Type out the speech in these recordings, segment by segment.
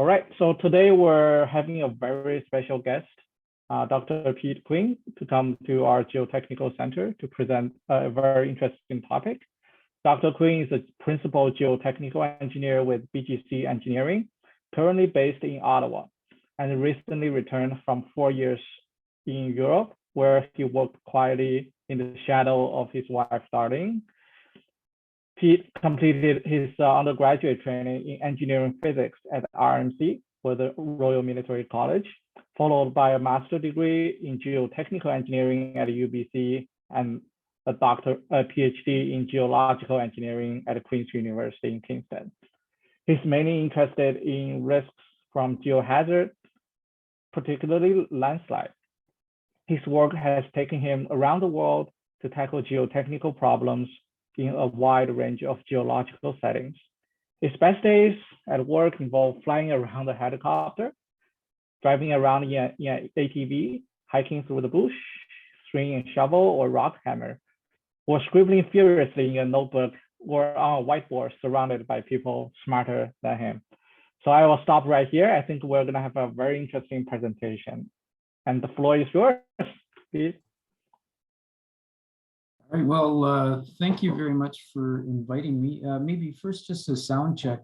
All right, so today we're having a very special guest, Dr. Quinn, to come to our Geotechnical Center to present a very interesting topic. Dr. Quinn is a Principal Geotechnical Engineer with BGC Engineering, currently based in Ottawa, and recently returned from 4 years in Europe, where he worked quietly in the shadow of his wife, Darlene. He completed his undergraduate training in engineering physics at RMC for the Royal Military College, followed by a master's degree in geotechnical engineering at UBC and a Ph.D. in geological engineering at Queen's University in Kingston. He's mainly interested in risks from geohazards, particularly landslides. His work has taken him around the world to tackle geotechnical problems in a wide range of geological settings. His best days at work involve flying around a helicopter, driving around in an ATV, hiking through the bush, swinging a shovel or rock hammer, or scribbling furiously in a notebook or on a whiteboard surrounded by people smarter than him. So I will stop right here. I think we're going to have a very interesting presentation. And the floor is yours, please. All right, well, thank you very much for inviting me. Maybe first just a sound check,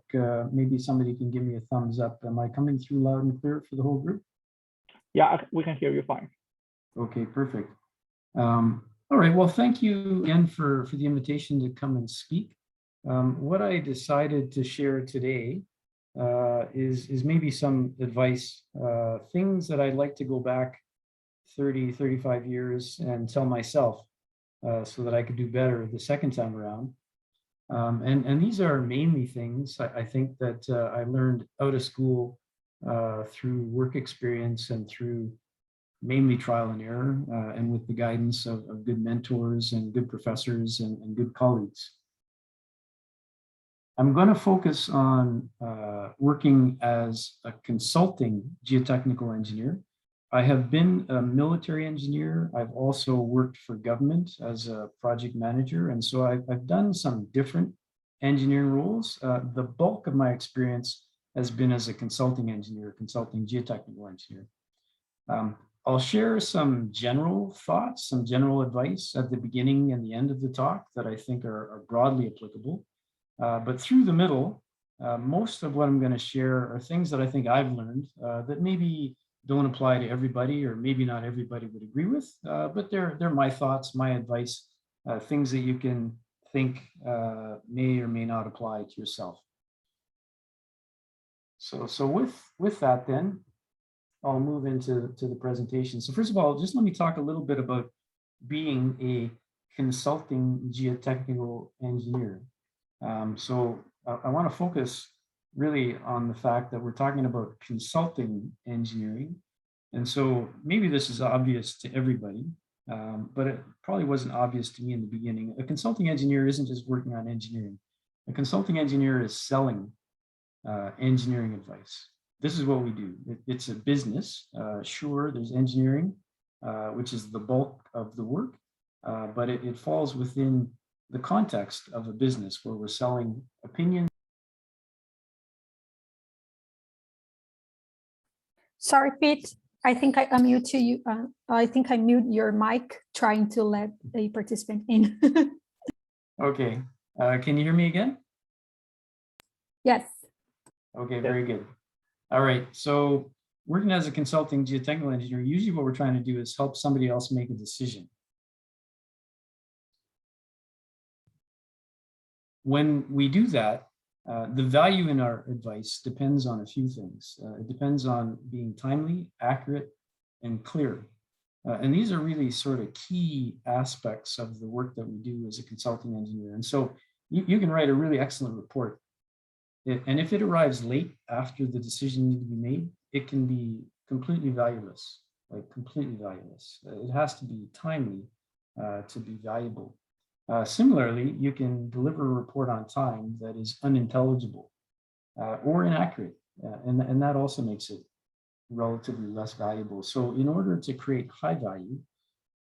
maybe somebody can give me a thumbs up. Am I coming through loud and clear for the whole group? Yeah, we can hear you fine. Okay, perfect. All right, well, thank you again for the invitation to come and speak. What I decided to share today is maybe some advice, things that I'd like to go back 30, 35 years and tell myself so that I could do better the second time around. And these are mainly things I think that I learned out of school through work experience and through mainly trial and error and with the guidance of good mentors and good professors and good colleagues. I'm going to focus on working as a consulting geotechnical engineer. I have been a military engineer. I've also worked for government as a project manager. And so I've done some different engineering roles. The bulk of my experience has been as a consulting engineer, consulting geotechnical engineer. I'll share some general thoughts, some general advice at the beginning and the end of the talk that I think are broadly applicable. But through the middle, most of what I'm going to share are things that I think I've learned that maybe don't apply to everybody, or maybe not everybody would agree with, but they're my thoughts, my advice, things that you can think may or may not apply to yourself. So with that then, I'll move into the presentation. So first of all, just let me talk a little bit about being a consulting geotechnical engineer. So I want to focus really on the fact that we're talking about consulting engineering. And so maybe this is obvious to everybody, but it probably wasn't obvious to me in the beginning. A consulting engineer isn't just working on engineering. A consulting engineer is selling engineering advice. This is what we do. It's a business. Sure, there's engineering, which is the bulk of the work, but it falls within the context of a business where we're selling opinions. Sorry, Pete. I think I unmute you. I think I mute your mic, trying to let a participant in. Okay. Can you hear me again? Yes. Okay, very good. All right. So working as a consulting geotechnical engineer, usually what we're trying to do is help somebody else make a decision. When we do that, the value in our advice depends on a few things. It depends on being timely, accurate, and clear. And these are really sort of key aspects of the work that we do as a consulting engineer. And so you can write a really excellent report. And if it arrives late after the decision needs to be made, it can be completely valueless, like completely valueless. It has to be timely to be valuable. Similarly, you can deliver a report on time that is unintelligible or inaccurate, and that also makes it relatively less valuable. So in order to create high value,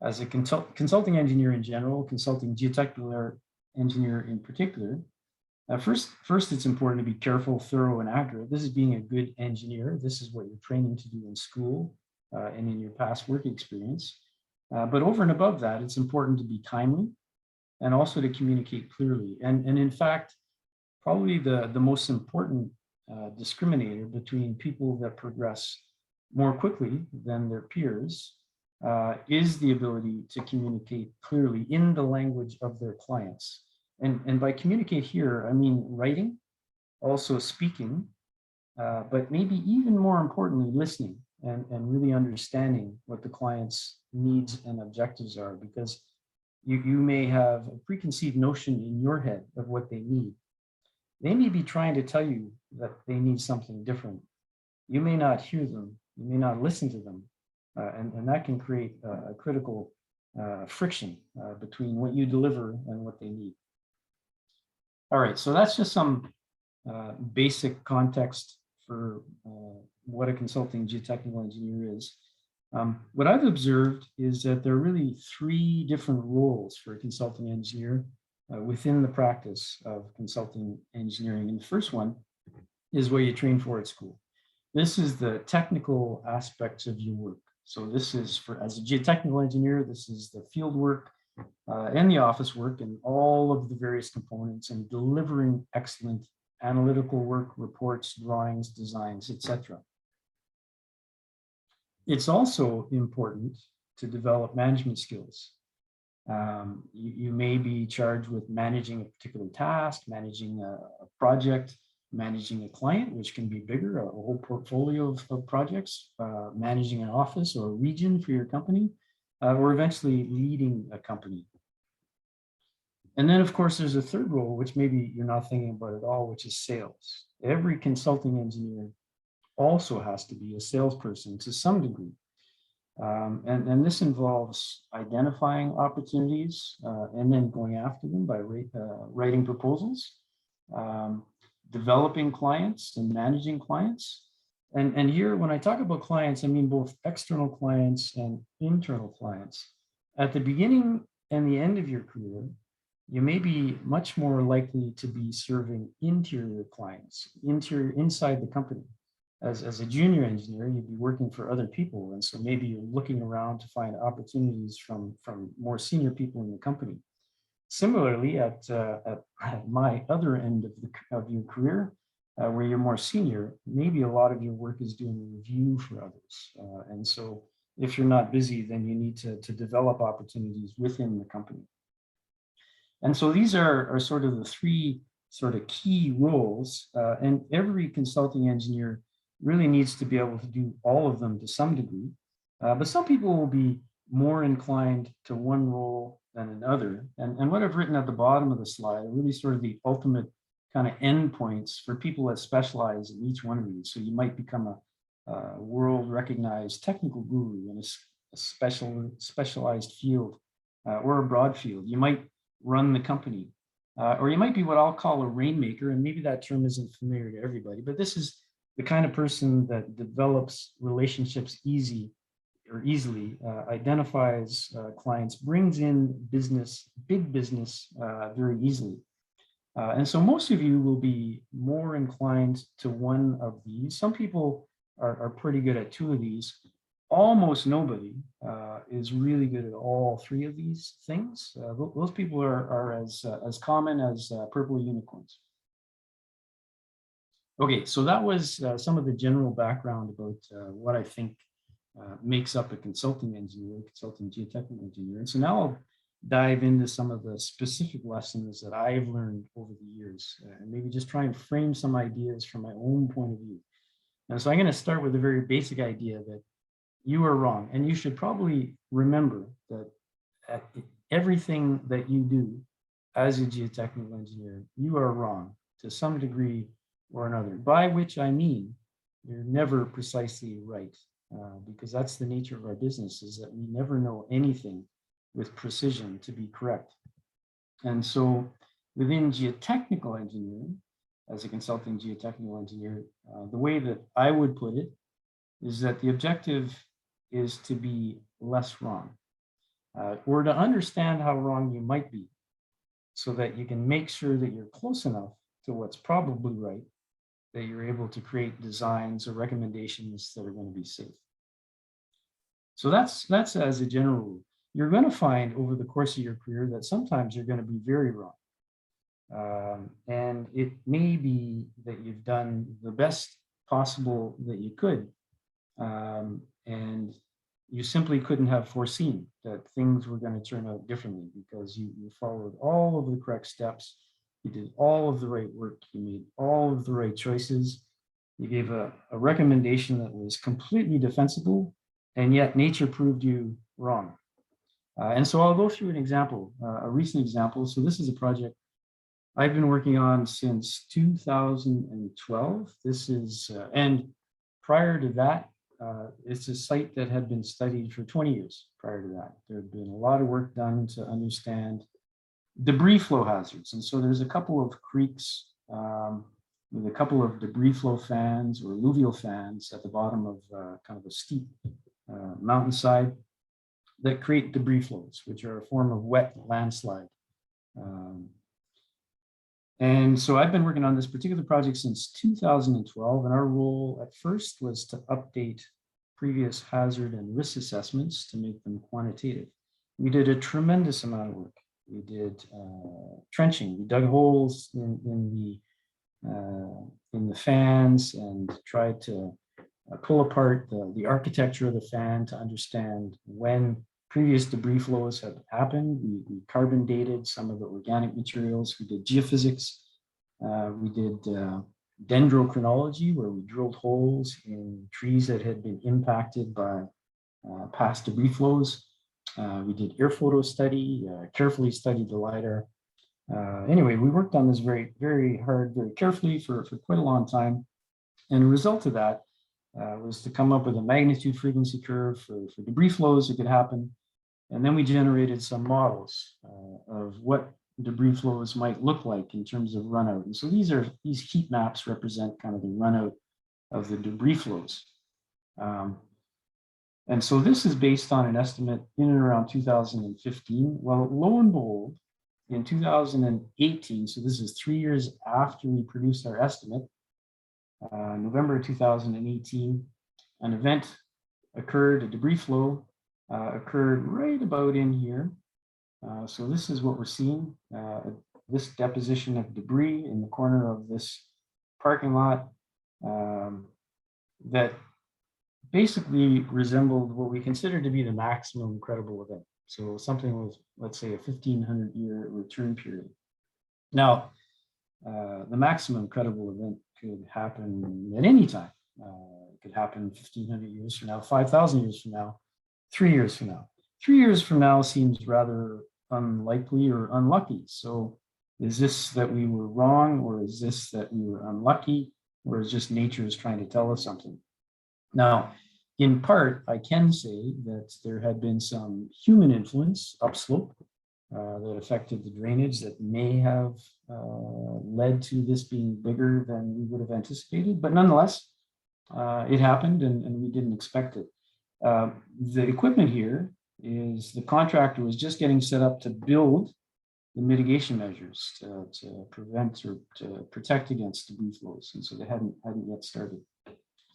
as a consulting engineer in general, consulting geotechnical engineer in particular, First, it's important to be careful, thorough, and accurate. This is being a good engineer. This is what you're training to do in school and in your past work experience. But over and above that, it's important to be timely and also to communicate clearly. And in fact, probably the most important discriminator between people that progress more quickly than their peers is the ability to communicate clearly in the language of their clients. And by communicate here, I mean writing, also speaking, but maybe even more importantly, listening and really understanding what the client's needs and objectives are, because you may have a preconceived notion in your head of what they need. They may be trying to tell you that they need something different. You may not hear them, you may not listen to them, and that can create a critical friction between what you deliver and what they need. All right, so that's just some basic context for what a consulting geotechnical engineer is. What I've observed is that there are really 3 different roles for a consulting engineer within the practice of consulting engineering. And the first one is what you train for at school. This is the technical aspects of your work. So this is for, as a geotechnical engineer, this is the field work and the office work and all of the various components and delivering excellent analytical work, reports, drawings, designs, etc. It's also important to develop management skills. You may be charged with managing a particular task, managing a project, managing a client, which can be bigger, a whole portfolio of projects, managing an office or a region for your company, or eventually leading a company. And then, of course, there's a third role, which maybe you're not thinking about at all, which is sales. Every consulting engineer also has to be a salesperson to some degree. And this involves identifying opportunities and then going after them by writing proposals, developing clients and managing clients. And here, when I talk about clients, I mean both external clients and internal clients. At the beginning and the end of your career, you may be much more likely to be serving interior clients, inside the company. As a junior engineer, you'd be working for other people. And so maybe you're looking around to find opportunities from more senior people in the company. Similarly, at my other end of your career, where you're more senior, maybe a lot of your work is doing review for others. And so if you're not busy, then you need to develop opportunities within the company. And so these are sort of the 3 sort of key roles, and every consulting engineer really needs to be able to do all of them to some degree. But some people will be more inclined to one role than another. And what I've written at the bottom of the slide are really sort of the ultimate kind of endpoints for people that specialize in each one of these. So you might become a world recognized technical guru in a specialized field or a broad field. You might run the company, or you might be what I'll call a rainmaker, and maybe that term isn't familiar to everybody, but this is the kind of person that develops relationships easily, identifies clients, brings in business, big business very easily. And so most of you will be more inclined to one of these. Some people are pretty good at 2 of these. Almost nobody is really good at all 3 of these things. Those people are as common as purple unicorns. Okay, so that was some of the general background about what I think makes up a consulting engineer, consulting geotechnical engineer. And so now I'll dive into some of the specific lessons that I've learned over the years, and maybe just try and frame some ideas from my own point of view. And so I'm going to start with a very basic idea that you are wrong. And you should probably remember that at everything that you do as a geotechnical engineer, you are wrong to some degree or another, by which I mean you're never precisely right, because that's the nature of our business, is that we never know anything with precision to be correct. And so within geotechnical engineering, as a consulting geotechnical engineer, the way that I would put it is that the objective is to be less wrong, or to understand how wrong you might be, so that you can make sure that you're close enough to what's probably right, that you're able to create designs or recommendations that are going to be safe. So that's as a general rule. You're going to find over the course of your career that sometimes you're going to be very wrong. And it may be that you've done the best possible that you could. And you simply couldn't have foreseen that things were going to turn out differently because you followed all of the correct steps. You did all of the right work. You made all of the right choices. You gave a recommendation that was completely defensible, and yet nature proved you wrong. And so I'll go through an example, a recent example. So this is a project I've been working on since 2012. This is, and prior to that, it's a site that had been studied for 20 years prior to that. There had been a lot of work done to understand debris flow hazards. And so there's a couple of creeks with a couple of debris flow fans or alluvial fans at the bottom of kind of a steep mountainside that create debris flows, which are a form of wet landslide. And so I've been working on this particular project since 2012, and our role at first was to update previous hazard and risk assessments to make them quantitative. We did a tremendous amount of work. We did trenching. We dug holes in the fans and tried to pull apart the architecture of the fan to understand when previous debris flows had happened. We carbon dated some of the organic materials. We did geophysics. We did dendrochronology, where we drilled holes in trees that had been impacted by past debris flows. We did air photo study, carefully studied the LiDAR. Anyway, we worked on this very, very hard, very carefully for quite a long time. And the result of that was to come up with a magnitude frequency curve for debris flows that could happen. And then we generated some models of what debris flows might look like in terms of runout. And so these heat maps represent kind of the runout of the debris flows. And so this is based on an estimate in and around 2015. Well, lo and behold, in 2018, so this is 3 years after we produced our estimate, November 2018, an event occurred, a debris flow occurred right about in here. So this is what we're seeing, this deposition of debris in the corner of this parking lot that basically resembled what we consider to be the maximum credible event. So something with, let's say, a 1,500-year return period. Now, the maximum credible event could happen at any time. It could happen 1,500 years from now, 5,000 years from now, 3 years from now. 3 years from now seems rather unlikely or unlucky. So is this that we were wrong, or is this that we were unlucky, or is just nature is trying to tell us something? Now, in part, I can say that there had been some human influence upslope that affected the drainage that may have led to this being bigger than we would have anticipated. But nonetheless, it happened and we didn't expect it. The equipment here is the contractor was just getting set up to build the mitigation measures to prevent or to protect against debris flows. And so they hadn't yet started.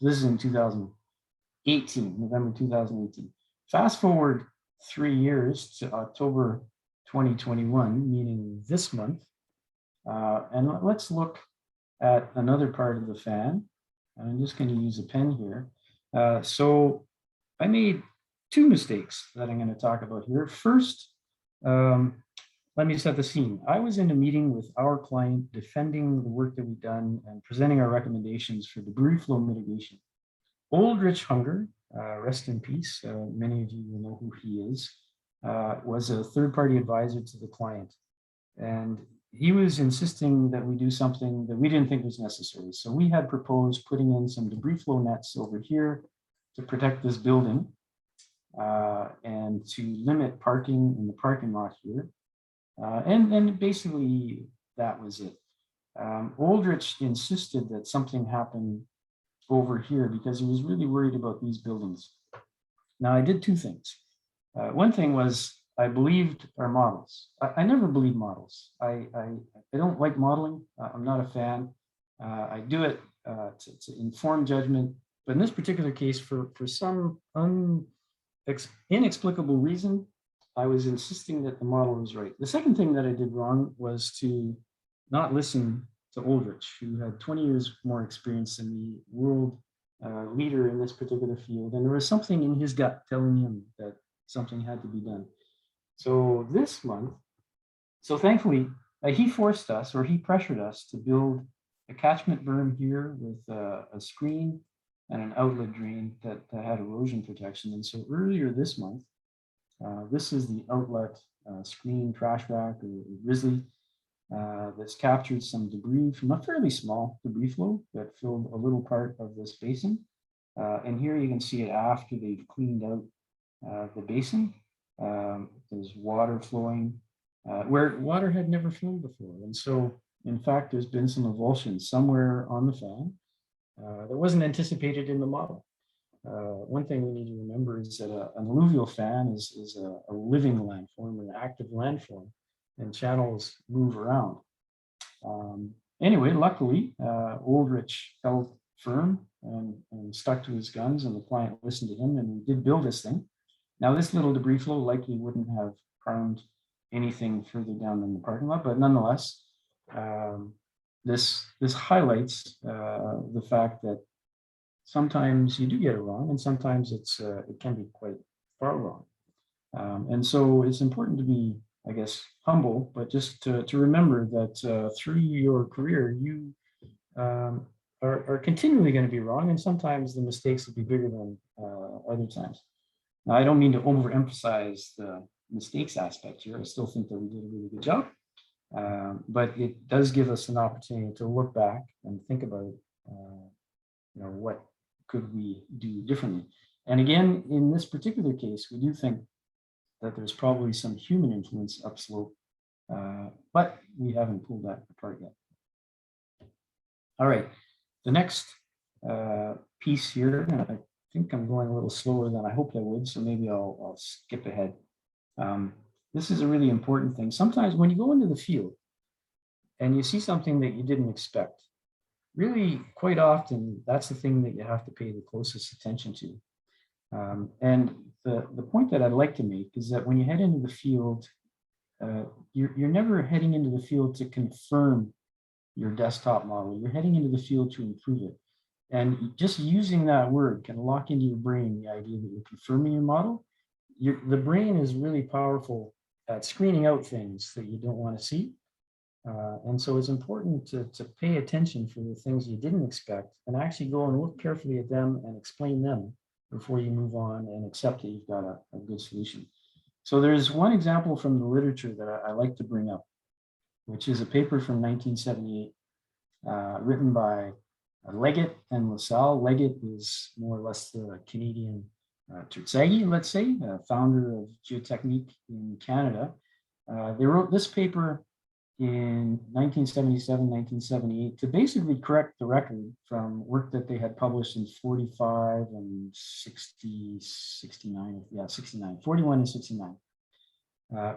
This is in 2018, November 2018. Fast forward 3 years to October 2021, meaning this month. And let's look at another part of the fan. I'm just going to use a pen here. So I made 2 mistakes that I'm going to talk about here. First, let me set the scene. I was in a meeting with our client defending the work that we've done and presenting our recommendations for debris flow mitigation. Old Rich Hunger, rest in peace, many of you will know who he is, was a third-party advisor to the client. And he was insisting that we do something that we didn't think was necessary. So we had proposed putting in some debris flow nets over here to protect this building and to limit parking in the parking lot here. And basically that was it. Aldrich insisted that something happened over here because he was really worried about these buildings. Now I did 2 things. One thing was I believed our models. I never believe models. I don't like modeling. I'm not a fan. I do it to inform judgment. But in this particular case, for some inexplicable reason, I was insisting that the model was right. The second thing that I did wrong was to not listen to Aldrich, who had 20 years more experience than the world leader in this particular field. And there was something in his gut telling him that something had to be done. So this month, so thankfully, he forced us, or he pressured us to build a catchment berm here with a screen and an outlet drain that had erosion protection. And so earlier this month, this is the outlet screen trash rack or grizzly that's captured some debris from a fairly small debris flow that filled a little part of this basin. And here you can see it after they've cleaned out the basin. There's water flowing where water had never flowed before. And so, in fact, there's been some avulsion somewhere on the fan that wasn't anticipated in the model. One thing we need to remember is that an alluvial fan is a living landform, an active landform, and channels move around. Anyway, luckily, Aldrich held firm and stuck to his guns, and the client listened to him, and we did build this thing. Now, this little debris flow likely wouldn't have harmed anything further down in the parking lot, but nonetheless, this highlights the fact that sometimes you do get it wrong, and sometimes it can be quite far wrong. And so it's important to be, I guess, humble, but just to remember that through your career, you are continually going to be wrong, and sometimes the mistakes will be bigger than other times. Now, I don't mean to overemphasize the mistakes aspect here. I still think that we did a really good job, but it does give us an opportunity to look back and think about, what could we do differently? And again, in this particular case, we do think that there's probably some human influence upslope, but we haven't pulled that apart yet. All right, the next piece here, I think I'm going a little slower than I hoped I would, so maybe I'll skip ahead. This is a really important thing. Sometimes when you go into the field and you see something that you didn't expect, really quite often that's the thing that you have to pay the closest attention to. And the point that I'd like to make is that when you head into the field, you're never heading into the field to confirm your desktop model. You're heading into the field to improve it. And just using that word can lock into your brain the idea that you're confirming your model. The brain is really powerful at screening out things that you don't want to see. And so it's important to pay attention for the things you didn't expect and actually go and look carefully at them and explain them before you move on and accept that you've got a good solution. So there's one example from the literature that I like to bring up, which is a paper from 1978 written by Leggett and LaSalle. Leggett is more or less the Canadian Terzaghi, let's say, founder of geotechnique in Canada. They wrote this paper in 1977, 1978 to basically correct the record from work that they had published in 45 and 69, 41 and 69.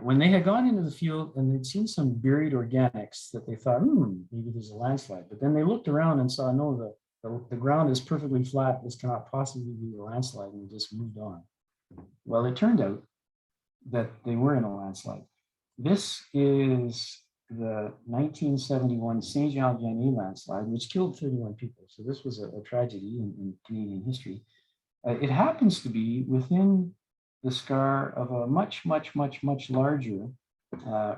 When they had gone into the field and they'd seen some buried organics that they thought, maybe there's a landslide. But then they looked around and saw, no, the ground is perfectly flat. This cannot possibly be a landslide, and they just moved on. Well, it turned out that they were in a landslide. This is the 1971 Saint-Jean-Vianney landslide, which killed 31 people. So this was a tragedy in Canadian history. It happens to be within the scar of a much larger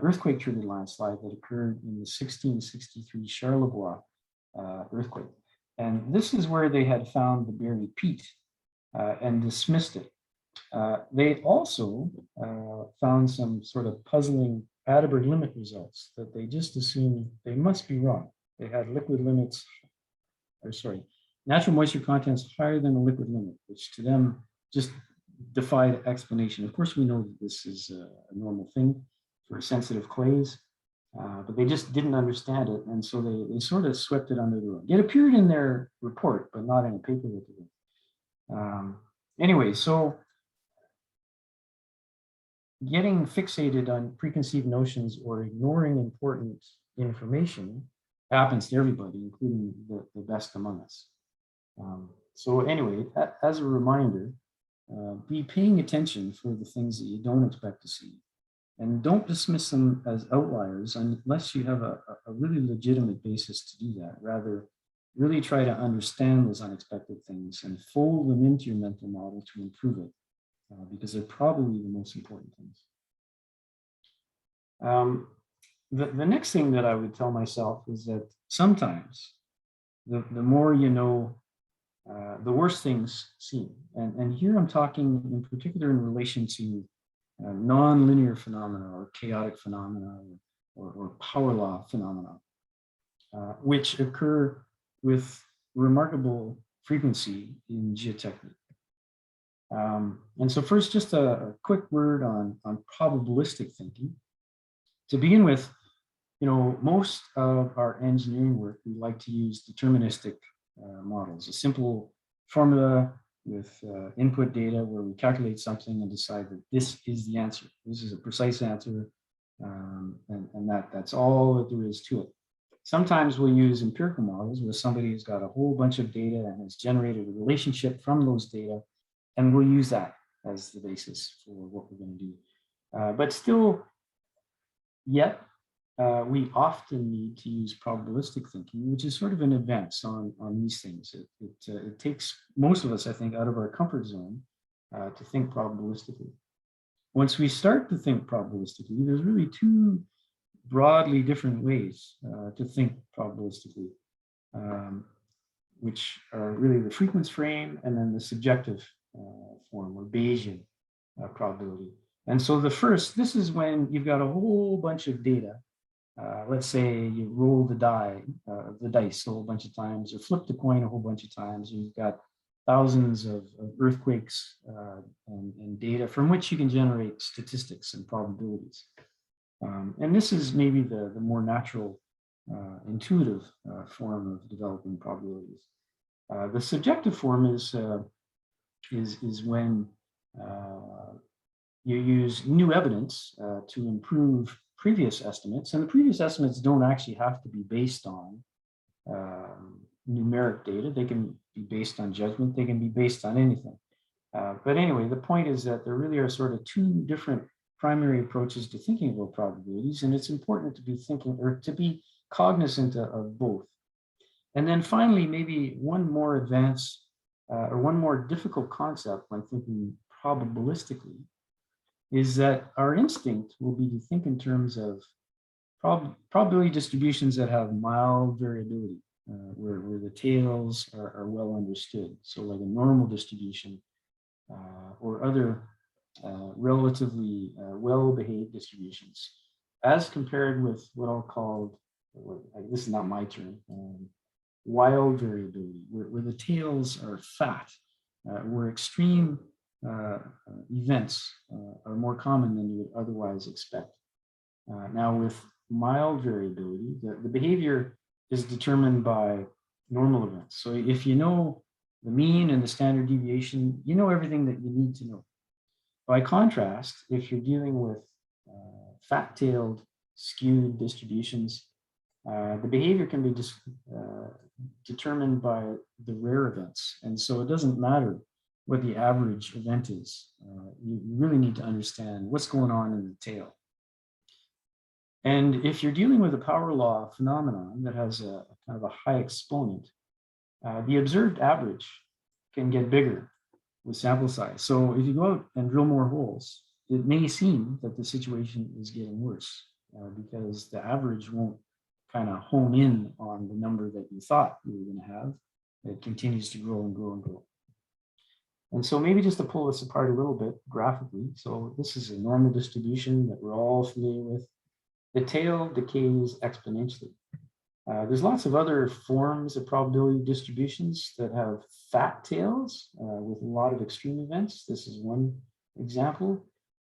earthquake-triggered landslide that occurred in the 1663 Charlevoix earthquake. And this is where they had found the buried peat and dismissed it. They also found some sort of puzzling Atterberg limit results that they just assumed they must be wrong. They had liquid limits, natural moisture contents higher than the liquid limit, which to them just defied explanation. Of course, we know that this is a normal thing for sensitive clays, but they just didn't understand it. And so they sort of swept it under the rug. It appeared in their report, but not in a paper that they did. Anyway, so getting fixated on preconceived notions or ignoring important information happens to everybody, including the best among us. So anyway, as a reminder, be paying attention for the things that you don't expect to see. And don't dismiss them as outliers unless you have a really legitimate basis to do that. Rather, really try to understand those unexpected things and fold them into your mental model to improve it, because they're probably the most important things. The next thing that I would tell myself is that sometimes the more you know, the worse things seem. And here I'm talking in particular in relation to non-linear phenomena or chaotic phenomena or power law phenomena, which occur with remarkable frequency in geotechnique. And so first, just a quick word on probabilistic thinking. To begin with, most of our engineering work, we like to use deterministic models, a simple formula with input data where we calculate something and decide that this is the answer. This is a precise answer, and that's all that there is to it. Sometimes we'll use empirical models where somebody has got a whole bunch of data and has generated a relationship from those data, and we'll use that as the basis for what we're going to do. But still, yet, we often need to use probabilistic thinking, which is sort of an advance on these things. It takes most of us, I think, out of our comfort zone to think probabilistically. Once we start to think probabilistically, there's really two broadly different ways to think probabilistically, which are really the frequency frame and then the subjective form or Bayesian probability. And so the first, this is when you've got a whole bunch of data. Let's say you roll the dice a whole bunch of times, or flip the coin a whole bunch of times. You've got thousands of earthquakes and data from which you can generate statistics and probabilities. And this is maybe the more natural, intuitive form of developing probabilities. The subjective form is when you use new evidence to improve previous estimates, and the previous estimates don't actually have to be based on numeric data. They can be based on judgment. They can be based on anything. But anyway, the point is that there really are sort of two different primary approaches to thinking about probabilities, and it's important to be thinking or to be cognizant of both. And then finally, maybe one more advanced or one more difficult concept when thinking probabilistically is that our instinct will be to think in terms of probability distributions that have mild variability, where the tails are well understood. So like a normal distribution or other relatively well-behaved distributions, as compared with what I'll call, this is not my term, wild variability, where the tails are fat, where extreme events are more common than you would otherwise expect. Now with mild variability, the behavior is determined by normal events. So if you know the mean and the standard deviation, you know everything that you need to know. By contrast, if you're dealing with fat-tailed, skewed distributions, the behavior can be determined by the rare events. And so it doesn't matter what the average event is. You really need to understand what's going on in the tail. And if you're dealing with a power law phenomenon that has a kind of a high exponent, the observed average can get bigger with sample size. So if you go out and drill more holes, it may seem that the situation is getting worse because the average won't kind of hone in on the number that you thought you were going to have. It continues to grow and grow and grow. And so maybe just to pull this apart a little bit graphically. So this is a normal distribution that we're all familiar with. The tail decays exponentially. There's lots of other forms of probability distributions that have fat tails with a lot of extreme events. This is one example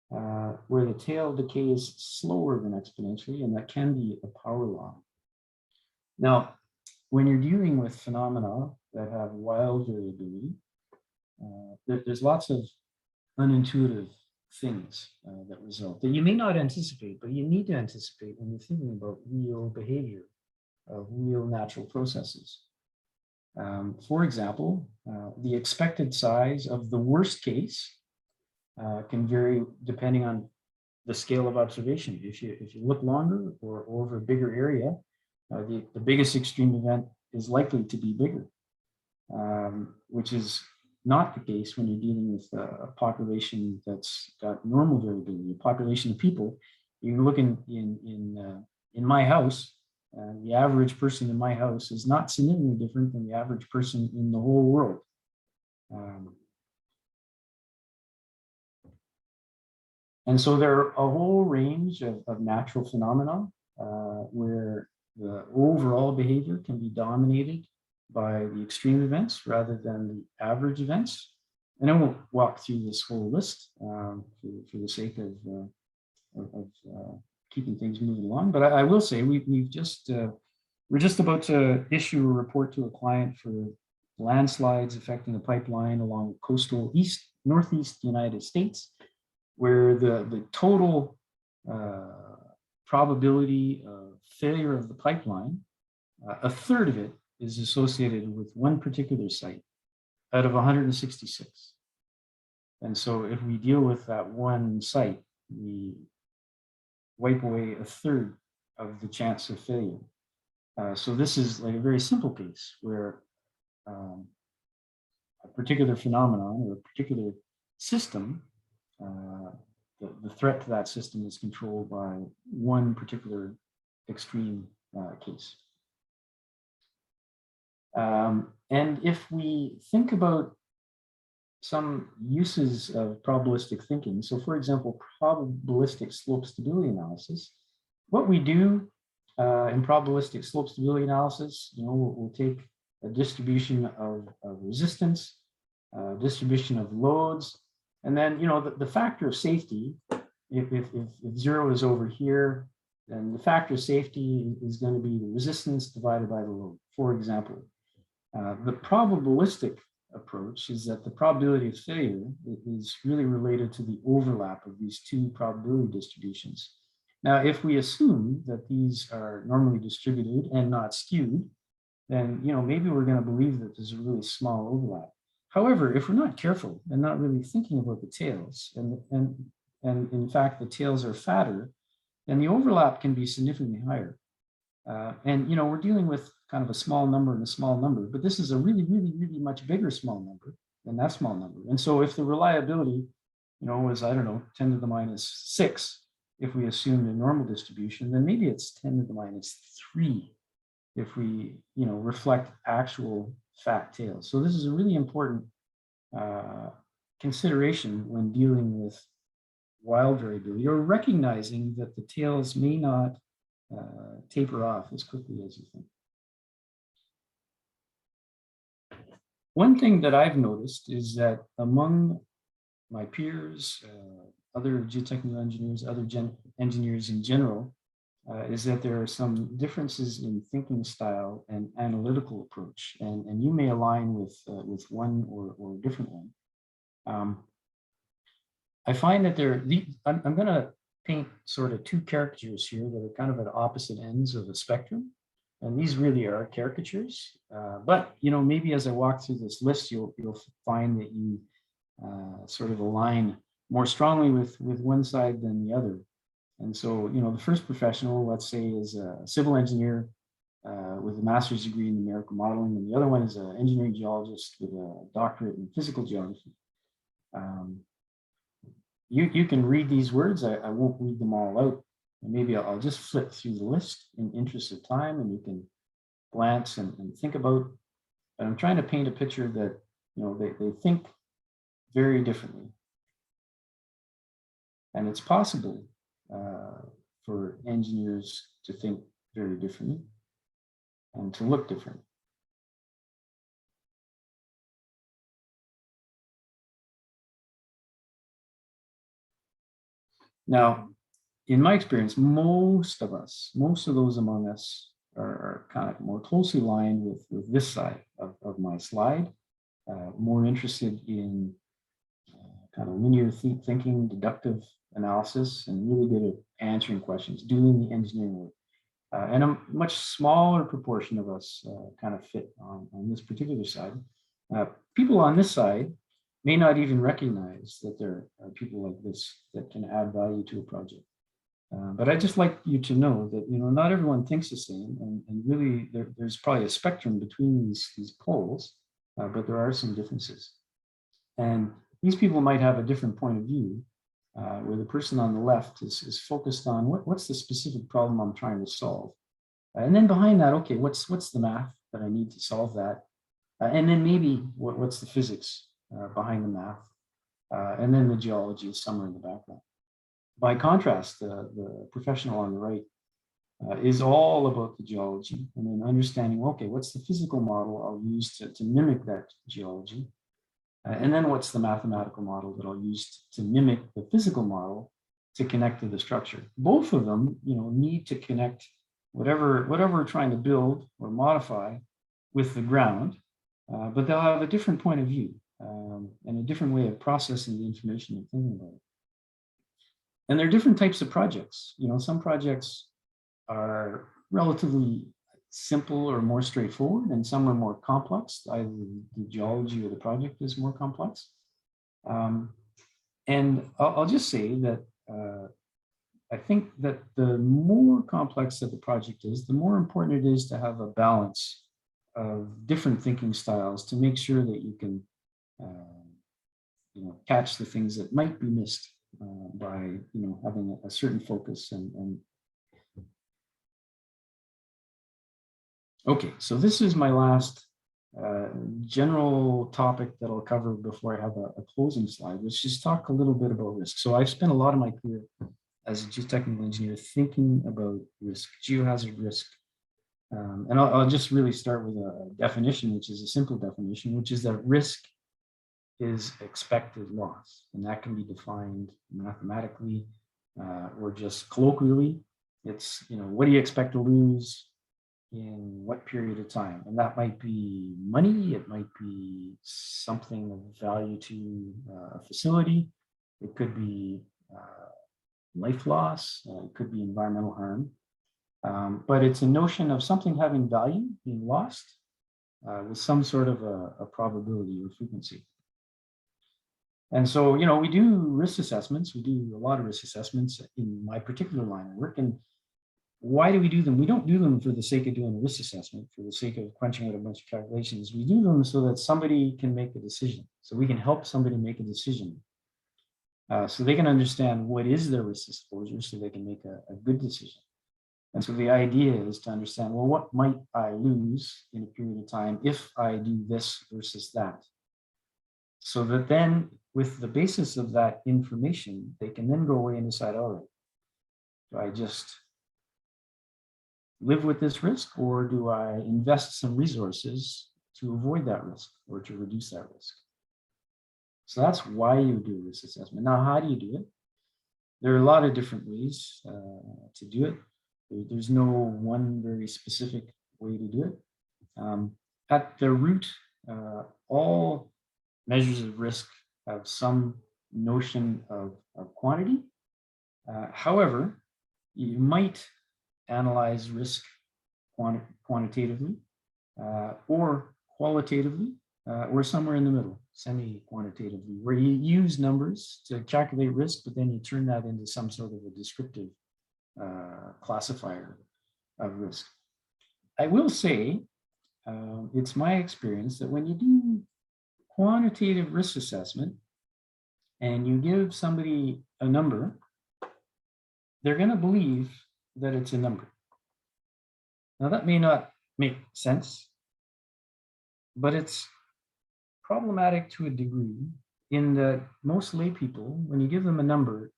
where the tail decays slower than exponentially, and that can be a power law. Now, when you're dealing with phenomena that have wild variability, there's lots of unintuitive things that result that you may not anticipate, but you need to anticipate when you're thinking about real behavior of real natural processes. For example, the expected size of the worst case can vary depending on the scale of observation. If you look longer or over a bigger area, the biggest extreme event is likely to be bigger, which is not the case when you're dealing with a population that's got normal variability, a population of people. You can look in my house, the average person in my house is not significantly different than the average person in the whole world. And so there are a whole range of natural phenomena where the overall behavior can be dominated by the extreme events rather than the average events. And I won't walk through this whole list for the sake of keeping things moving along. But I will say we're just about to issue a report to a client for landslides affecting the pipeline along coastal northeast United States, where the total probability of failure of the pipeline, a third of it is associated with one particular site out of 166. And so if we deal with that one site, we wipe away a third of the chance of failure. So this is like a very simple case where a particular phenomenon or a particular system, the threat to that system is controlled by one particular extreme case. And if we think about some uses of probabilistic thinking, so for example, probabilistic slope stability analysis, what we do in probabilistic slope stability analysis, we'll take a distribution of resistance, distribution of loads, and then, the factor of safety, if 0 is over here, then the factor of safety is going to be the resistance divided by the load, for example. The probabilistic approach is that the probability of failure is really related to the overlap of these two probability distributions. Now, if we assume that these are normally distributed and not skewed, then maybe we're going to believe that there's a really small overlap. However, if we're not careful and not really thinking about the tails, and in fact the tails are fatter, then the overlap can be significantly higher. And we're dealing with kind of a small number and a small number, but this is a really, really, really much bigger small number than that small number. And so if the reliability, is, I don't know, 10 to the minus 6, if we assume a normal distribution, then maybe it's 10 to the minus 3 if we, reflect actual fat tails. So this is a really important consideration when dealing with wild variability, or recognizing that the tails may not taper off as quickly as you think. One thing that I've noticed is that among my peers, other geotechnical engineers, other engineers in general, is that there are some differences in thinking style and analytical approach, and you may align with one or a different one. I find that I'm going to paint sort of two caricatures here that are kind of at opposite ends of the spectrum, and these really are caricatures. But maybe as I walk through this list, you'll find that you sort of align more strongly with one side than the other. And so, the first professional, let's say, is a civil engineer with a master's degree in numerical modeling, and the other one is an engineering geologist with a doctorate in physical geography. You can read these words. I won't read them all out. And maybe I'll just flip through the list in interest of time, and you can glance and think about. But I'm trying to paint a picture that they think very differently, and it's possible for engineers to think very differently and to look different. Now, in my experience, most of those among us are kind of more closely aligned with this side of my slide, more interested in kind of linear thinking, deductive analysis, and really good at answering questions, doing the engineering work. And a much smaller proportion of us kind of fit on this particular side. People on this side may not even recognize that there are people like this that can add value to a project. But I'd just like you to know that, you know, not everyone thinks the same, and really there's probably a spectrum between these poles, but there are some differences. And these people might have a different point of view, where the person on the left is focused on what's the specific problem I'm trying to solve. And then behind that, okay, what's the math that I need to solve that? And then maybe what's the physics behind the math? And then the geology is somewhere in the background. By contrast, the professional on the right is all about the geology and then understanding, okay, what's the physical model I'll use to mimic that geology? And then what's the mathematical model that I'll use to mimic the physical model to connect to the structure? Both of them, you know, need to connect whatever we're trying to build or modify with the ground, but they'll have a different point of view and a different way of processing the information and thinking about it. And there are different types of projects. You know, some projects are relatively simple or more straightforward, and some are more complex. Either the geology or the project is more complex. And I'll just say that I think that the more complex that the project is, the more important it is to have a balance of different thinking styles to make sure that you can, you know, catch the things that might be missed by, you know, having a certain focus and okay, so this is my last general topic that I'll cover before I have a closing slide, which is talk a little bit about risk. So I've spent a lot of my career as a geotechnical engineer thinking about risk, geohazard risk. And I'll just really start with a definition, which is a simple definition, which is that risk is expected loss. And that can be defined mathematically or just colloquially. It's, you know, what do you expect to lose in what period of time? And that might be money, it might be something of value to a facility, it could be life loss, it could be environmental harm. But it's a notion of something having value being lost with some sort of a probability or frequency. And so, you know, we do risk assessments. We do a lot of risk assessments in my particular line of work. And why do we do them? We don't do them for the sake of doing a risk assessment, for the sake of crunching out a bunch of calculations. We do them so that somebody can make a decision. So we can help somebody make a decision. So they can understand what is their risk exposure so they can make a good decision. And so the idea is to understand, well, what might I lose in a period of time if I do this versus that? So that then with the basis of that information, they can then go away and decide, all right, do I just live with this risk, or do I invest some resources to avoid that risk or to reduce that risk? So that's why you do a risk assessment. Now, how do you do it? There are a lot of different ways to do it. There's no one very specific way to do it. At the root, all measures of risk have some notion of quantity. However, you might analyze risk quantitatively or qualitatively or somewhere in the middle, semi-quantitatively, where you use numbers to calculate risk, but then you turn that into some sort of a descriptive classifier of risk. I will say, it's my experience that when you do quantitative risk assessment and you give somebody a number, they're going to believe that it's a number. Now that may not make sense, but it's problematic to a degree in that most lay people, when you give them a number,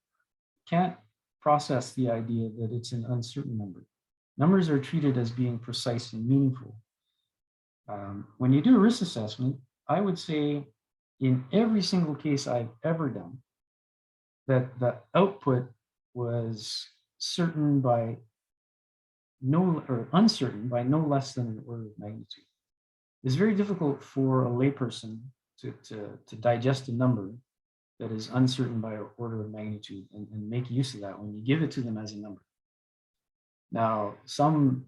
can't process the idea that it's an uncertain number. Numbers are treated as being precise and meaningful. When you do a risk assessment, I would say in every single case I've ever done, that the output was certain by uncertain by no less than an order of magnitude. It's very difficult for a layperson to digest a number that is uncertain by an order of magnitude, and make use of that when you give it to them as a number. Now, some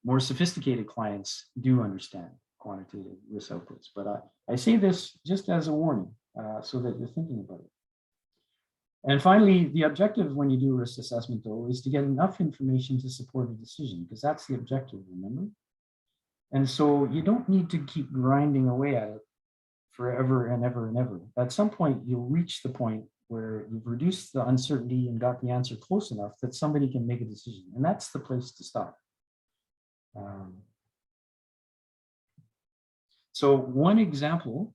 more sophisticated clients do understand quantitative risk outputs, but I say this just as a warning so that you're thinking about it. And finally, the objective when you do a risk assessment, though, is to get enough information to support a decision, because that's the objective, remember? And so you don't need to keep grinding away at it forever and ever and ever. At some point, you'll reach the point where you've reduced the uncertainty and got the answer close enough that somebody can make a decision. And that's the place to stop. So one example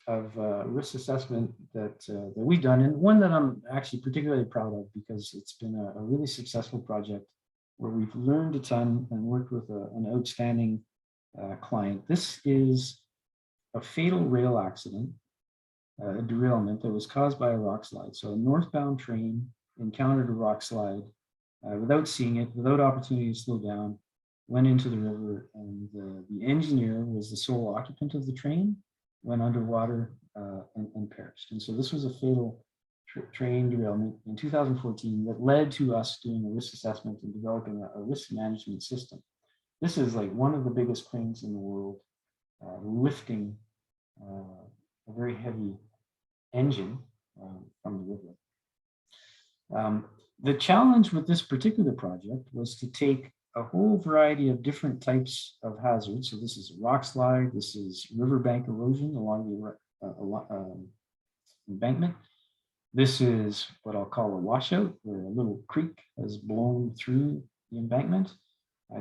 of risk assessment that we've done, and one that I'm actually particularly proud of because it's been a really successful project where we've learned a ton and worked with an outstanding client. This is a fatal rail accident, a derailment that was caused by a rock slide. So a northbound train encountered a rock slide without seeing it, without opportunity to slow down, went into the river, and the engineer was the sole occupant of the train, went underwater and perished. And so this was a fatal train derailment in 2014 that led to us doing a risk assessment and developing a risk management system. This is like one of the biggest cranes in the world, lifting a very heavy engine from the river. The challenge with this particular project was to take a whole variety of different types of hazards. So this is a rock slide, this is riverbank erosion along the embankment. This is what I'll call a washout, where a little creek has blown through the embankment.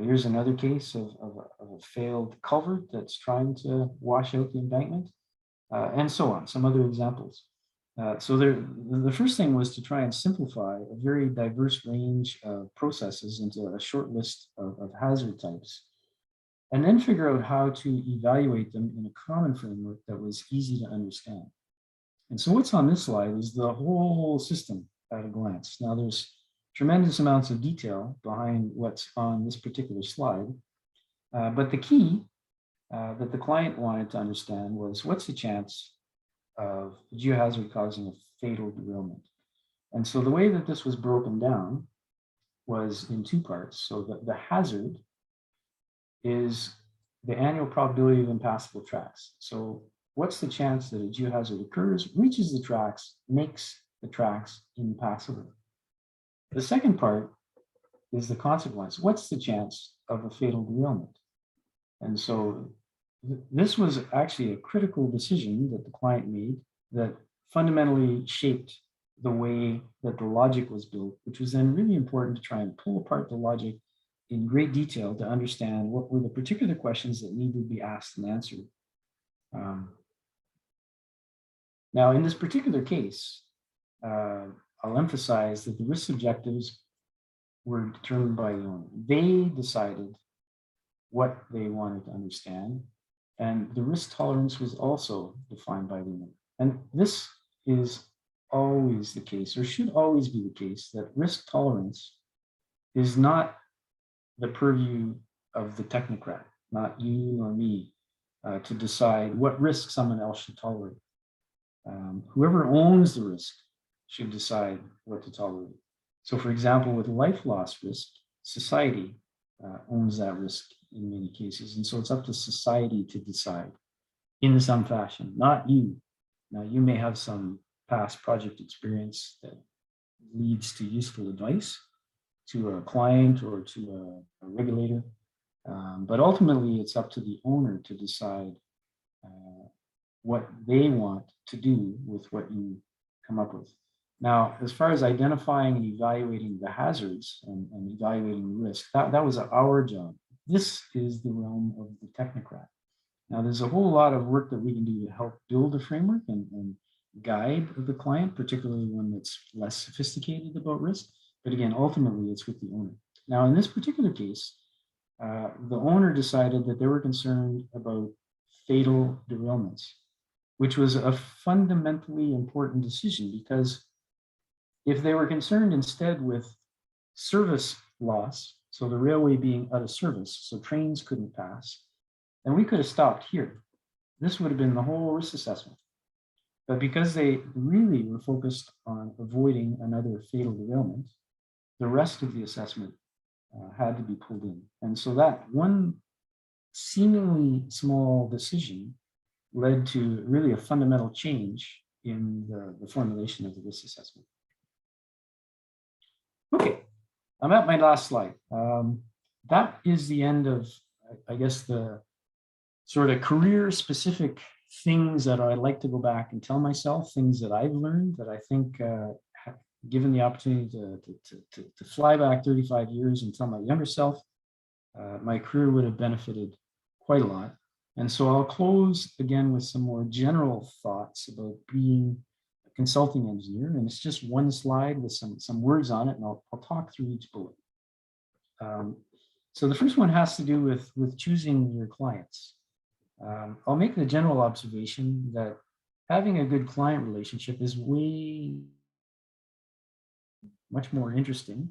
Here's another case of a failed culvert that's trying to wash out the embankment, and so on, some other examples. So the first thing was to try and simplify a very diverse range of processes into a short list of hazard types, and then figure out how to evaluate them in a common framework that was easy to understand. And so what's on this slide is the whole system at a glance. Now there's tremendous amounts of detail behind what's on this particular slide, but the key that the client wanted to understand was what's the chance of a geohazard causing a fatal derailment. And so the way that this was broken down was in two parts. So the hazard is the annual probability of impassable tracks. So what's the chance that a geohazard occurs, reaches the tracks, makes the tracks impassable? The second part is the consequence. What's the chance of a fatal derailment? And so this was actually a critical decision that the client made that fundamentally shaped the way that the logic was built, which was then really important to try and pull apart the logic in great detail to understand what were the particular questions that needed to be asked and answered. Now, in this particular case, I'll emphasize that the risk objectives were determined by the owner. They decided what they wanted to understand, and the risk tolerance was also defined by the owner. And this is always the case, or should always be the case, that risk tolerance is not the purview of the technocrat, not you or me, to decide what risk someone else should tolerate. Whoever owns the risk should decide what to tolerate. So for example, with life loss risk, society owns that risk in many cases. And so it's up to society to decide in some fashion, not you. Now, you may have some past project experience that leads to useful advice to a client or to a regulator. But ultimately, it's up to the owner to decide what they want to do with what you come up with. Now, as far as identifying and evaluating the hazards and evaluating the risk, that was our job. This is the realm of the technocrat. Now, there's a whole lot of work that we can do to help build a framework and guide the client, particularly one that's less sophisticated about risk. But again, ultimately, it's with the owner. Now, in this particular case, the owner decided that they were concerned about fatal derailments, which was a fundamentally important decision, because if they were concerned instead with service loss, so the railway being out of service, so trains couldn't pass, then we could have stopped here. this would have been the whole risk assessment. But because they really were focused on avoiding another fatal derailment, the rest of the assessment had to be pulled in. And so that one seemingly small decision led to really a fundamental change in the formulation of the risk assessment. Okay, I'm at my last slide. That is the end of, I guess, the sort of career-specific things that I'd like to go back and tell myself, things that I've learned that I think, given the opportunity to fly back 35 years and tell my younger self, my career would have benefited quite a lot. And so I'll close again with some more general thoughts about being a consulting engineer. And it's just one slide with some words on it, and I'll talk through each bullet. So the first one has to do with choosing your clients. I'll make the general observation that having a good client relationship is much more interesting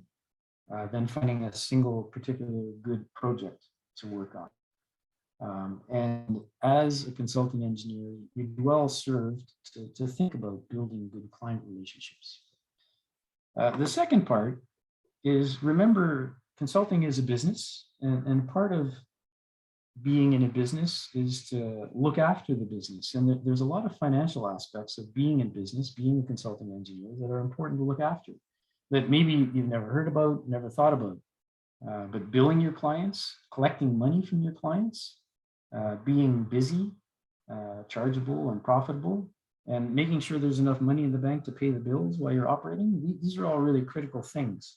than finding a single particular good project to work on. And as a consulting engineer, you're well served to think about building good client relationships. The second part is, remember, consulting is a business, and part of being in a business is to look after the business. And there's a lot of financial aspects of being in business, being a consulting engineer, that are important to look after, that maybe you've never heard about, never thought about. But billing your clients, collecting money from your clients, being busy, chargeable and profitable, and making sure there's enough money in the bank to pay the bills while you're operating. These are all really critical things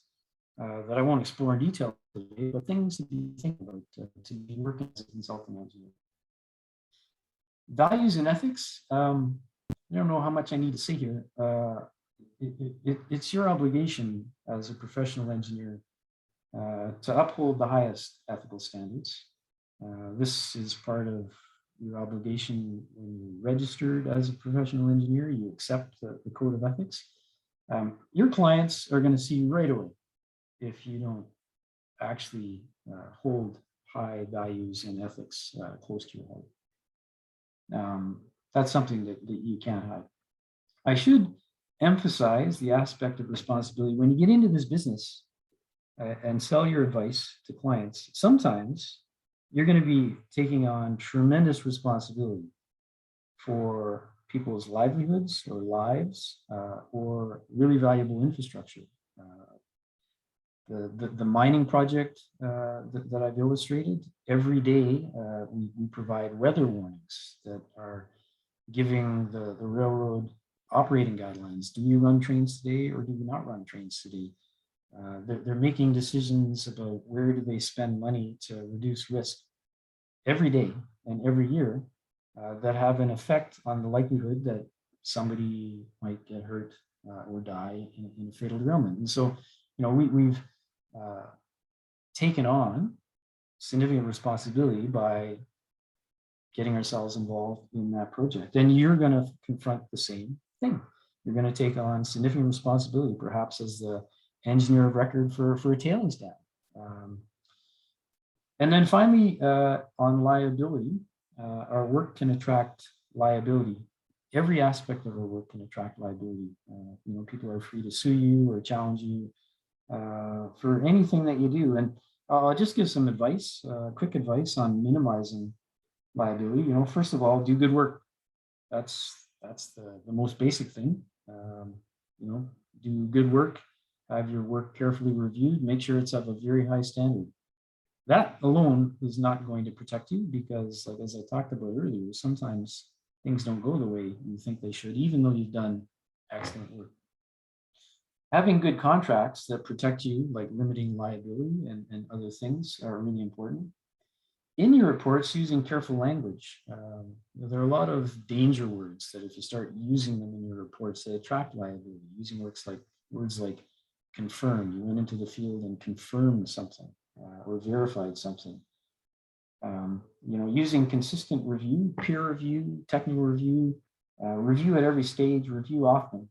that I won't explore in detail today, but things to be thinking about to be working as a consulting engineer. Values and ethics. I don't know how much I need to say here. It's your obligation as a professional engineer to uphold the highest ethical standards. This is part of your obligation when you're registered as a professional engineer. You accept the code of ethics. Your clients are going to see right away if you don't actually hold high values and ethics close to your heart. That's something that you can't hide. I should emphasize the aspect of responsibility. When you get into this business and sell your advice to clients, sometimes you're going to be taking on tremendous responsibility for people's livelihoods or lives or really valuable infrastructure. The mining project that I've illustrated, every day we provide weather warnings that are giving the railroad operating guidelines. Do you run trains today or do you not run trains today? They're making decisions about where do they spend money to reduce risk every day and every year that have an effect on the likelihood that somebody might get hurt or die in a fatal derailment. And so, we've taken on significant responsibility by getting ourselves involved in that project. And you're going to confront the same thing. You're going to take on significant responsibility, perhaps as the engineer of record for a tailings dam. And then finally, on liability, our work can attract liability. Every aspect of our work can attract liability. People are free to sue you or challenge you for anything that you do. And I'll just give some advice, quick advice on minimizing liability. First of all, do good work. That's the most basic thing. Do good work, have your work carefully reviewed, make sure it's of a very high standard. That alone is not going to protect you because, like, as I talked about earlier, sometimes things don't go the way you think they should, even though you've done excellent work. Having good contracts that protect you, like limiting liability and other things, are really important. In your reports, using careful language. There are a lot of danger words that if you start using them in your reports, they attract liability. Using words like confirm. You went into the field and confirmed something or verified something. Using consistent review, peer review, technical review, review at every stage, review often.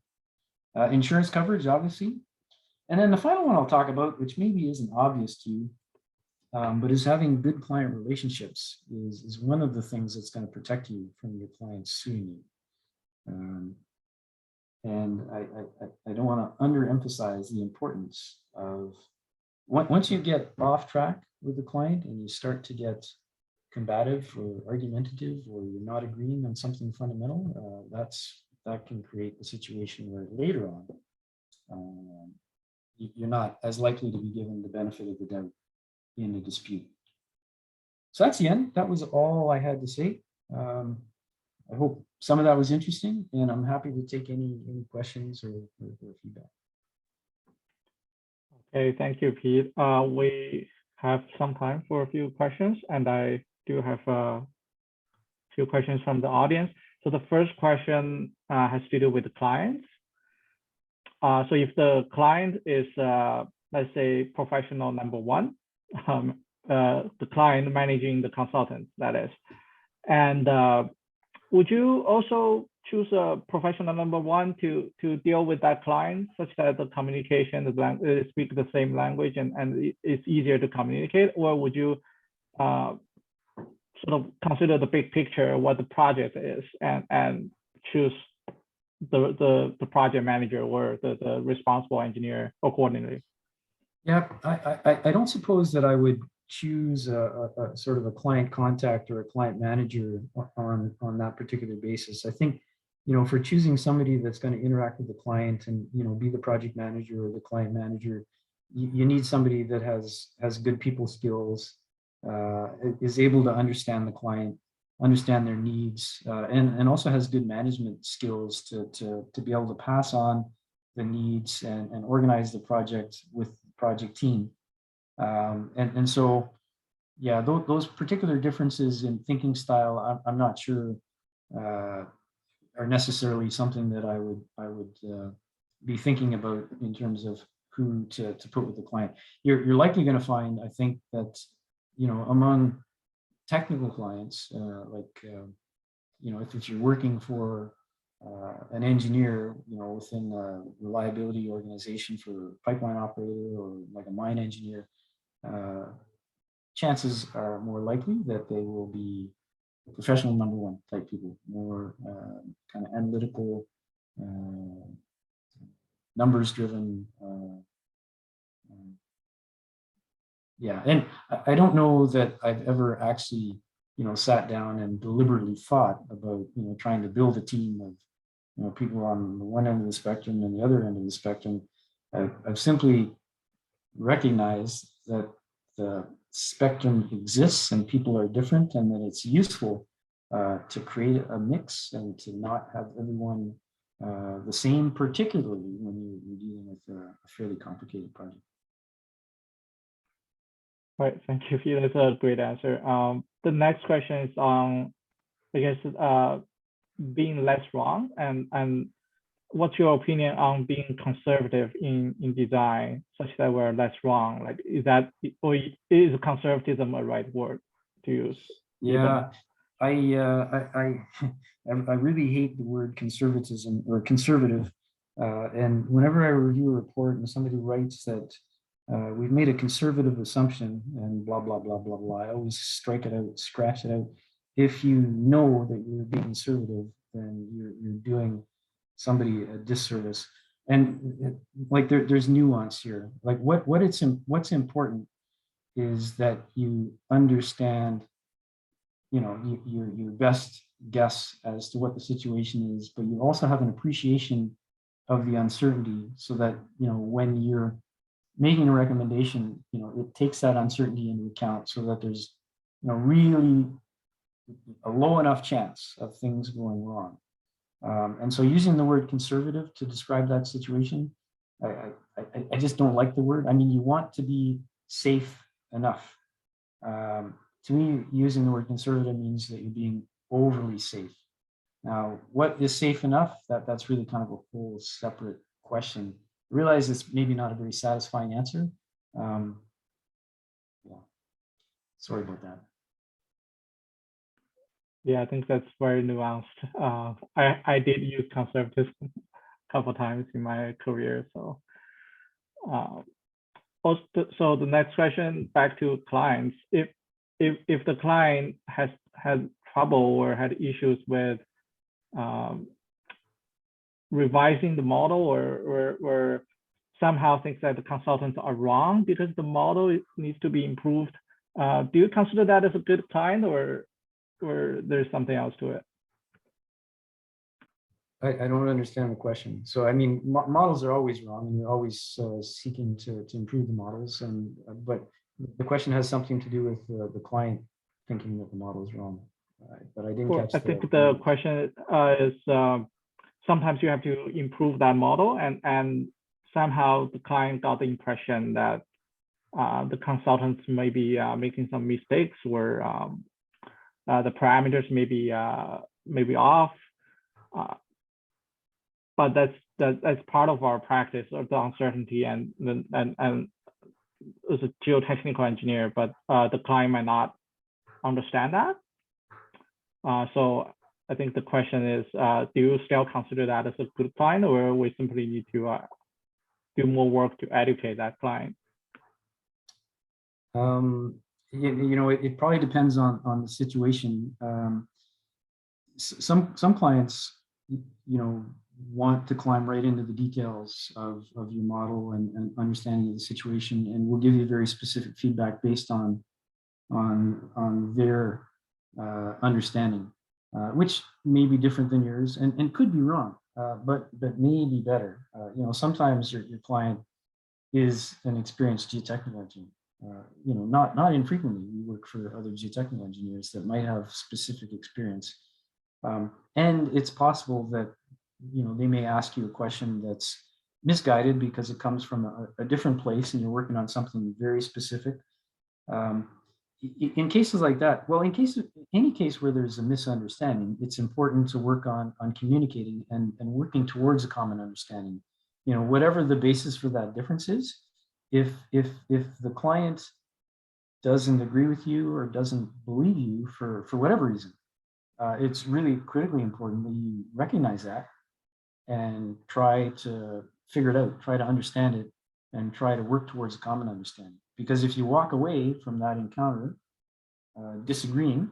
Insurance coverage, obviously. And then the final one I'll talk about, which maybe isn't obvious to you, but is having good client relationships is one of the things that's going to protect you from your clients suing you. And I don't want to underemphasize the importance of once you get off track with the client and you start to get combative or argumentative, or you're not agreeing on something fundamental, that can create a situation where later on you're not as likely to be given the benefit of the doubt in a dispute. So that's the end. That was all I had to say. I hope some of that was interesting, and I'm happy to take any questions or feedback. Okay, thank you, Pete. We have some time for a few questions, and I do have a few questions from the audience. So the first question has to do with the clients. So if the client is, let's say, professional number one, the client managing the consultant, that is, and would you also choose a professional number one to deal with that client, such that the communication, speak the same language, and it's easier to communicate? Or would you sort of consider the big picture, what the project is, and choose the project manager or the responsible engineer accordingly? Yeah, I don't suppose that I would choose a sort of a client contact or a client manager on that particular basis. I think, for choosing somebody that's going to interact with the client and, be the project manager or the client manager, you need somebody that has good people skills, is able to understand the client, understand their needs, and also has good management skills to be able to pass on the needs and organize the project with the project team. And so, yeah, those particular differences in thinking style, I'm not sure are necessarily something that I would be thinking about in terms of who to put with the client. You're likely going to find, I think, that among technical clients, if you're working for an engineer, within a reliability organization for a pipeline operator or like a mine engineer, chances are more likely that they will be professional number one type people, more kind of analytical, numbers driven. Yeah, and I don't know that I've ever actually, sat down and deliberately thought about, trying to build a team of, people on the one end of the spectrum and the other end of the spectrum. I've simply recognized that the spectrum exists and people are different, and that it's useful to create a mix and to not have everyone the same, particularly when you're dealing with a fairly complicated project. Right, thank you, Pete. That's a great answer. The next question is on, I guess, being less wrong, and what's your opinion on being conservative in design, such that we're less wrong? Like, or is conservatism a right word to use? Yeah, I really hate the word conservatism or conservative. And whenever I review a report and somebody writes that we've made a conservative assumption and blah, blah, blah, blah, blah, I always strike it out, scratch it out. If you know that you're being conservative, then you're doing somebody a disservice. And like there's nuance here. Like what's important is that you understand, your best guess as to what the situation is, but you also have an appreciation of the uncertainty, so that when you're making a recommendation, it takes that uncertainty into account, so that there's really a low enough chance of things going wrong. And so using the word conservative to describe that situation, I just don't like the word. I mean, you want to be safe enough. To me, using the word conservative means that you're being overly safe. Now, what is safe enough? That's really kind of a whole separate question. I realize it's maybe not a very satisfying answer. Yeah, sorry about that. Yeah, I think that's very nuanced. I did use conservatism a couple of times in my career, so. also, so the next question back to clients, if the client has had trouble or had issues with revising the model or somehow thinks that the consultants are wrong because the model needs to be improved, do you consider that as a good client, or there's something else to it? I don't understand the question. So, I mean, models are always wrong, and you're always seeking to improve the models. And but the question has something to do with the client thinking that the model is wrong. But I didn't catch. I think the question is sometimes you have to improve that model, and somehow the client got the impression that the consultants may be making some mistakes, or the parameters may be off. But that's part of our practice of the uncertainty, and as a geotechnical engineer, but the client might not understand that. So I think the question is, do you still consider that as a good client, or we simply need to do more work to educate that client? You know, it probably depends on the situation. Some clients, you know, want to climb right into the details of your model and understanding of the situation, and will give you very specific feedback based on their understanding, which may be different than yours and could be wrong, but may be better. You know, sometimes your client is an experienced geotechnical engineer. You know, not infrequently we work for other geotechnical engineers that might have specific experience, and it's possible that, you know, they may ask you a question that's misguided because it comes from a different place and you're working on something very specific. In cases like that, well, any case where there's a misunderstanding, it's important to work on communicating and working towards a common understanding. You know, whatever the basis for that difference is, if the client doesn't agree with you or doesn't believe you for whatever reason, it's really critically important that you recognize that and try to figure it out, try to understand it, and try to work towards a common understanding. Because if you walk away from that encounter disagreeing,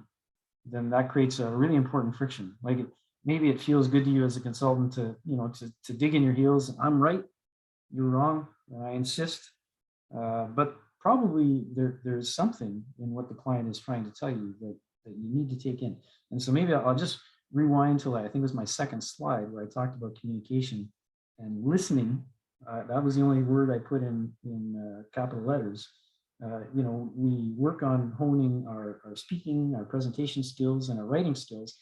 then that creates a really important friction. Like maybe it feels good to you as a consultant to, you know, to dig in your heels. I'm right, you're wrong, and I insist. But probably there's something in what the client is trying to tell you that you need to take in. And so maybe I'll just rewind to, I think it was my second slide where I talked about communication and listening. That was the only word I put in capital letters. You know, we work on honing our speaking, our presentation skills, and our writing skills.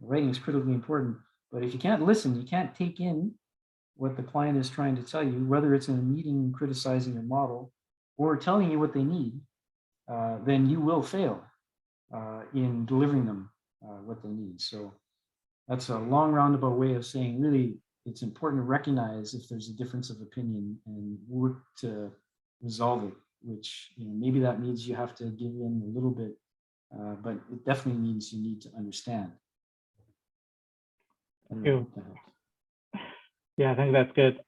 Writing is critically important, but if you can't listen, you can't take in what the client is trying to tell you, whether it's in a meeting criticizing your model or telling you what they need, then you will fail in delivering them what they need. So that's a long roundabout way of saying, really, it's important to recognize if there's a difference of opinion and work to resolve it, which, you know, maybe that means you have to give in a little bit, but it definitely means you need to understand. Yeah, I think that's good.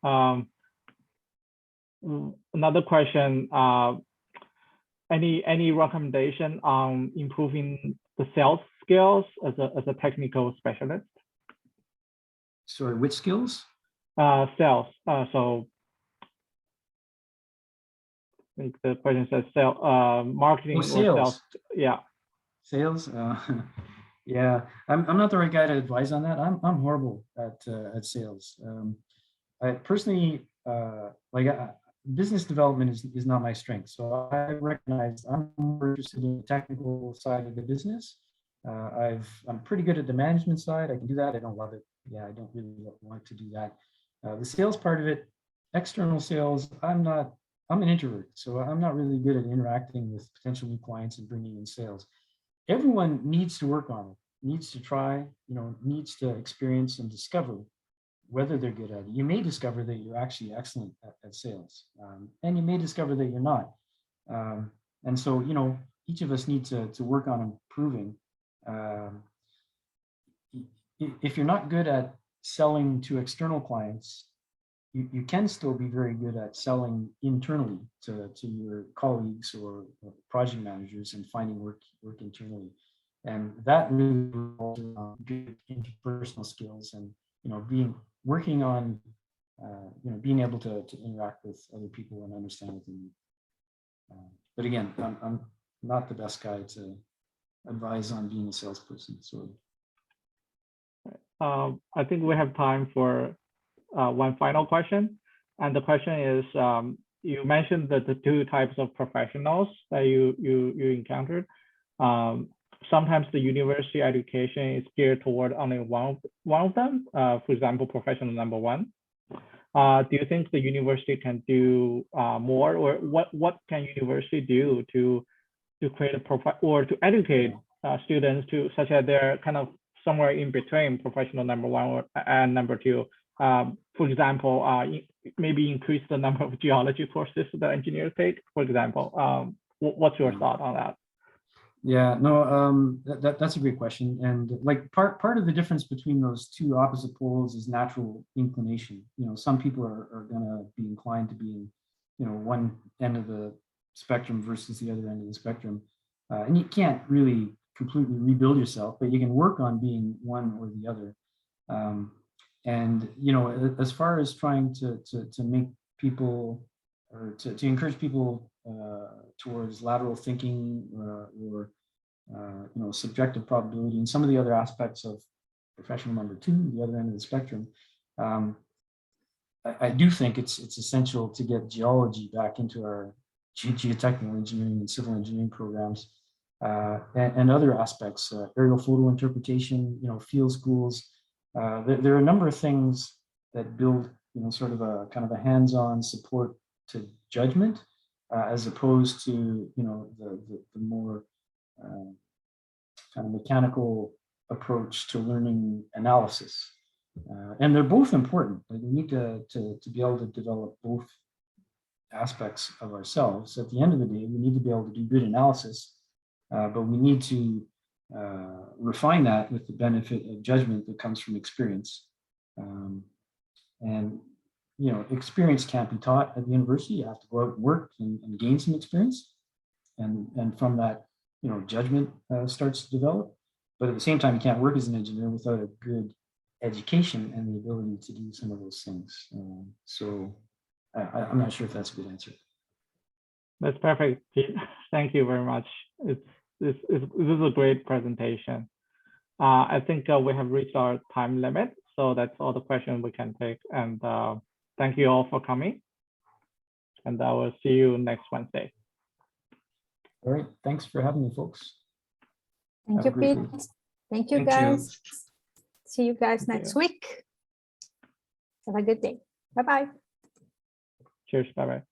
Another question, any recommendation on improving the sales skills as a technical specialist? Sorry, which skills? Sales. So I think the question says marketing or sales. Yeah. Sales. Yeah, I'm not the right guy to advise on that. I'm horrible at sales. I personally business development is not my strength. So I recognize I'm more interested in the technical side of the business. I'm pretty good at the management side. I can do that. I don't love it. Yeah, I don't really want to do that. The sales part of it, external sales, I'm an introvert, so I'm not really good at interacting with potential new clients and bringing in sales. Everyone needs to work on it, needs to try, you know, needs to experience and discover whether they're good at it. You may discover that you're actually excellent at sales, and you may discover that you're not. And so, you know, each of us need to work on improving. If you're not good at selling to external clients, you can still be very good at selling internally to your colleagues or project managers and finding work internally. And that really involves good interpersonal skills and, working on, being able to interact with other people and understand what they need. But again, I'm not the best guy to advise on being a salesperson. So I think we have time for one final question. And the question is, you mentioned that the two types of professionals that you encountered. Sometimes the university education is geared toward only one of them, for example, professional number one. Do you think the university can do more, or what can university do to create a profile or to educate students to such that they're kind of somewhere in between professional number one and number two? For example, maybe increase the number of geology courses that engineers take, for example. What's your thought on that? Yeah, no, that's a great question. And like part of the difference between those two opposite poles is natural inclination. Some people are going to be inclined to be in, one end of the spectrum versus the other end of the spectrum. And you can't really completely rebuild yourself, but you can work on being one or the other. And, as far as trying to make people or to encourage people towards lateral thinking or subjective probability and some of the other aspects of professional number two, the other end of the spectrum, I do think it's essential to get geology back into our geotechnical engineering and civil engineering programs, and other aspects, aerial photo interpretation, field schools. There are a number of things that build, sort of a kind of a hands-on support to judgment, as opposed to, the more kind of mechanical approach to learning analysis. And they're both important. Like, we need to be able to develop both aspects of ourselves. At the end of the day, we need to be able to do good analysis, but we need to refine that with the benefit of judgment that comes from experience. And experience can't be taught at the university. You have to go out and work and gain some experience, and from that, judgment starts to develop. But at the same time, you can't work as an engineer without a good education and the ability to do some of those things. So I'm not sure if that's a good answer. That's perfect, Pete. Thank you very much. This is a great presentation. I think we have reached our time limit, so that's all the questions we can take. And thank you all for coming. And I will see you next Wednesday. All right. Thanks for having me, folks. Thank you, Pete. Thank you, guys. See you guys next week. Have a good day. Bye-bye. Cheers. Bye-bye.